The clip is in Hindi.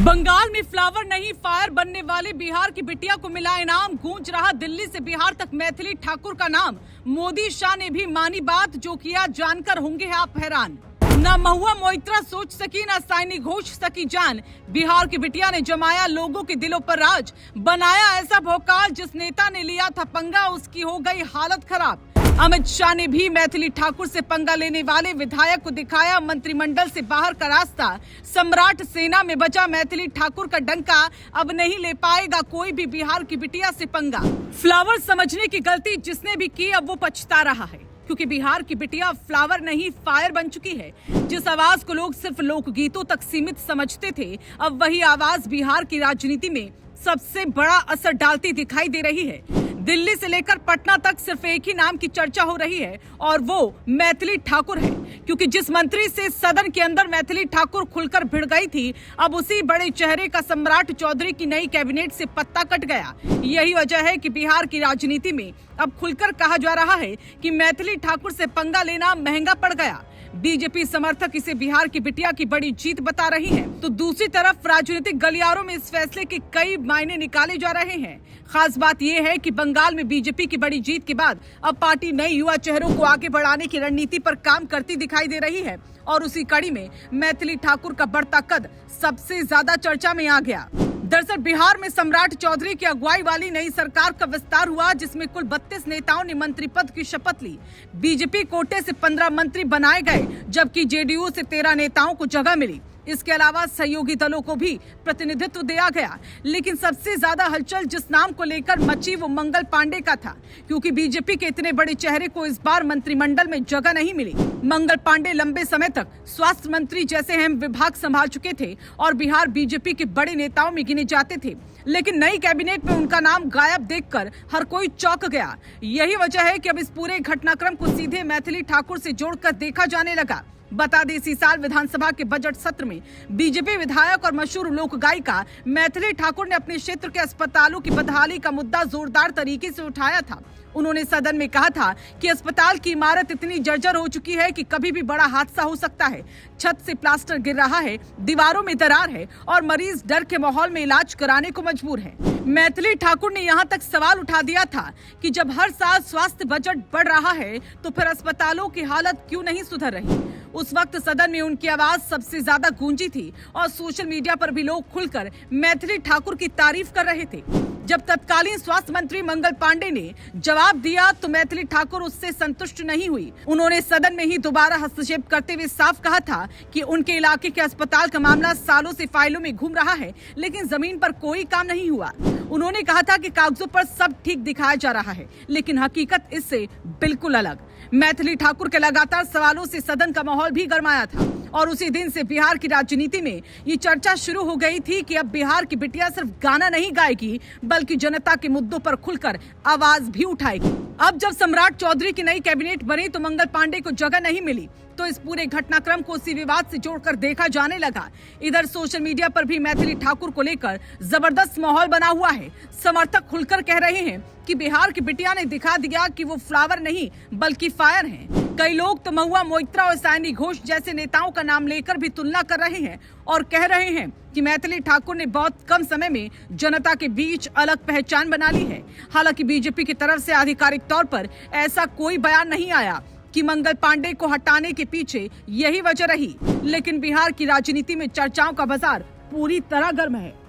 बंगाल में फ्लावर नहीं फायर बनने वाले बिहार की बिटिया को मिला इनाम। गूंज रहा दिल्ली से बिहार तक मैथिली ठाकुर का नाम। मोदी शाह ने भी मानी बात, जो किया जानकर होंगे आप हैरान। न महुआ मोइत्रा सोच सकी, न साइनी घोष सकी जान। बिहार की बिटिया ने जमाया लोगों के दिलों पर राज। बनाया ऐसा भौकाल, जिस नेता ने लिया था पंगा उसकी हो गई हालत खराब। अमित शाह ने भी मैथिली ठाकुर से पंगा लेने वाले विधायक को दिखाया मंत्रिमंडल से बाहर का रास्ता। सम्राट सेना में बचा मैथिली ठाकुर का डंका, अब नहीं ले पाएगा कोई भी बिहार की बिटिया से पंगा। फ्लावर समझने की गलती जिसने भी की, अब वो पछता रहा है, क्योंकि बिहार की बिटिया फ्लावर नहीं फायर बन चुकी है। जिस आवाज को लोग सिर्फ लोकगीतों तक सीमित समझते थे, अब वही आवाज बिहार की राजनीति में सबसे बड़ा असर डालती दिखाई दे रही है। दिल्ली से लेकर पटना तक सिर्फ एक ही नाम की चर्चा हो रही है, और वो मैथिली ठाकुर है। क्योंकि जिस मंत्री से सदन के अंदर मैथिली ठाकुर खुलकर भिड़ गई थी, अब उसी बड़े चेहरे का सम्राट चौधरी की नई कैबिनेट से पत्ता कट गया। यही वजह है कि बिहार की राजनीति में अब खुलकर कहा जा रहा है कि मैथिली ठाकुर से पंगा लेना महंगा पड़ गया। बीजेपी समर्थक इसे बिहार की बिटिया की बड़ी जीत बता रही हैं, तो दूसरी तरफ राजनीतिक गलियारों में इस फैसले के कई मायने निकाले जा रहे हैं। खास बात यह है कि बंगाल में बीजेपी की बड़ी जीत के बाद अब पार्टी नए युवा चेहरों को आगे बढ़ाने की रणनीति पर काम करती दिखाई दे रही है, और उसी कड़ी में मैथिली ठाकुर का बढ़ता कद सबसे ज्यादा चर्चा में आ गया। दरअसल बिहार में सम्राट चौधरी की अगुवाई वाली नई सरकार का विस्तार हुआ, जिसमें कुल 32 नेताओं ने मंत्री पद की शपथ ली। बीजेपी कोटे से 15 मंत्री बनाए गए, जबकि जेडीयू से 13 नेताओं को जगह मिली। इसके अलावा सहयोगी दलों को भी प्रतिनिधित्व दिया गया। लेकिन सबसे ज्यादा हलचल जिस नाम को लेकर मची वो मंगल पांडे का था, क्योंकि बीजेपी के इतने बड़े चेहरे को इस बार मंत्रिमंडल में जगह नहीं मिली। मंगल पांडे लंबे समय तक स्वास्थ्य मंत्री जैसे अहम विभाग संभाल चुके थे और बिहार बीजेपी के बड़े नेताओं में गिने जाते थे, लेकिन नई कैबिनेट में उनका नाम गायब देखकर हर कोई चौंक गया। यही वजह है कि अब इस पूरे घटनाक्रम को सीधे मैथिली ठाकुर से जोड़कर देखा जाने लगा। बता दें, इसी साल विधानसभा के बजट सत्र में बीजेपी विधायक और मशहूर लोक गायिका मैथिली ठाकुर ने अपने क्षेत्र के अस्पतालों की बदहाली का मुद्दा जोरदार तरीके से उठाया था। उन्होंने सदन में कहा था कि अस्पताल की इमारत इतनी जर्जर हो चुकी है कि कभी भी बड़ा हादसा हो सकता है। छत से प्लास्टर गिर रहा है, दीवारों में दरार है और मरीज डर के माहौल में इलाज कराने को मजबूर है। मैथिली ठाकुर ने यहां तक सवाल उठा दिया था कि जब हर साल स्वास्थ्य बजट बढ़ रहा है, तो फिर अस्पतालों की हालत क्यों नहीं सुधर रही। उस वक्त सदन में उनकी आवाज सबसे ज्यादा गूंजी थी और सोशल मीडिया पर भी लोग खुलकर मैथिली ठाकुर की तारीफ कर रहे थे। जब तत्कालीन स्वास्थ्य मंत्री मंगल पांडे ने जवाब दिया, तो मैथिली ठाकुर उससे संतुष्ट नहीं हुई। उन्होंने सदन में ही दोबारा हस्तक्षेप करते हुए साफ कहा था कि उनके इलाके के अस्पताल का मामला सालों से फाइलों में घूम रहा है, लेकिन जमीन पर कोई काम नहीं हुआ। उन्होंने कहा था कि कागजों पर सब ठीक दिखाया जा रहा है, लेकिन हकीकत इससे बिल्कुल अलग। मैथिली ठाकुर के लगातार सवालों से सदन का माहौल भी गरमाया था, और उसी दिन से बिहार की राजनीति में ये चर्चा शुरू हो गई थी कि अब बिहार की बिटिया सिर्फ गाना नहीं गाएगी, बल्कि जनता के मुद्दों पर खुलकर आवाज भी उठाएगी। अब जब सम्राट चौधरी की नई कैबिनेट बनी, तो मंगल पांडे को जगह नहीं मिली, तो इस पूरे घटनाक्रम को उसी विवाद से जोड़कर देखा जाने लगा। इधर सोशल मीडिया पर भी मैथिली ठाकुर को लेकर जबरदस्त माहौल बना हुआ है। समर्थक खुलकर कह रहे हैं कि बिहार की बिटिया ने दिखा दिया कि वो फ्लावर नहीं बल्कि फायर हैं। कई लोग तो महुआ मोइत्रा और साइनी घोष जैसे नेताओं का नाम लेकर भी तुलना कर रहे हैं और कह रहे हैं कि मैथिली ठाकुर ने बहुत कम समय में जनता के बीच अलग पहचान बना ली है। हालांकि बीजेपी की तरफ से आधिकारिक तौर पर ऐसा कोई बयान नहीं आया कि मंगल पांडे को हटाने के पीछे यही वजह रही, लेकिन बिहार की राजनीति में चर्चाओं का बाजार पूरी तरह गर्म है।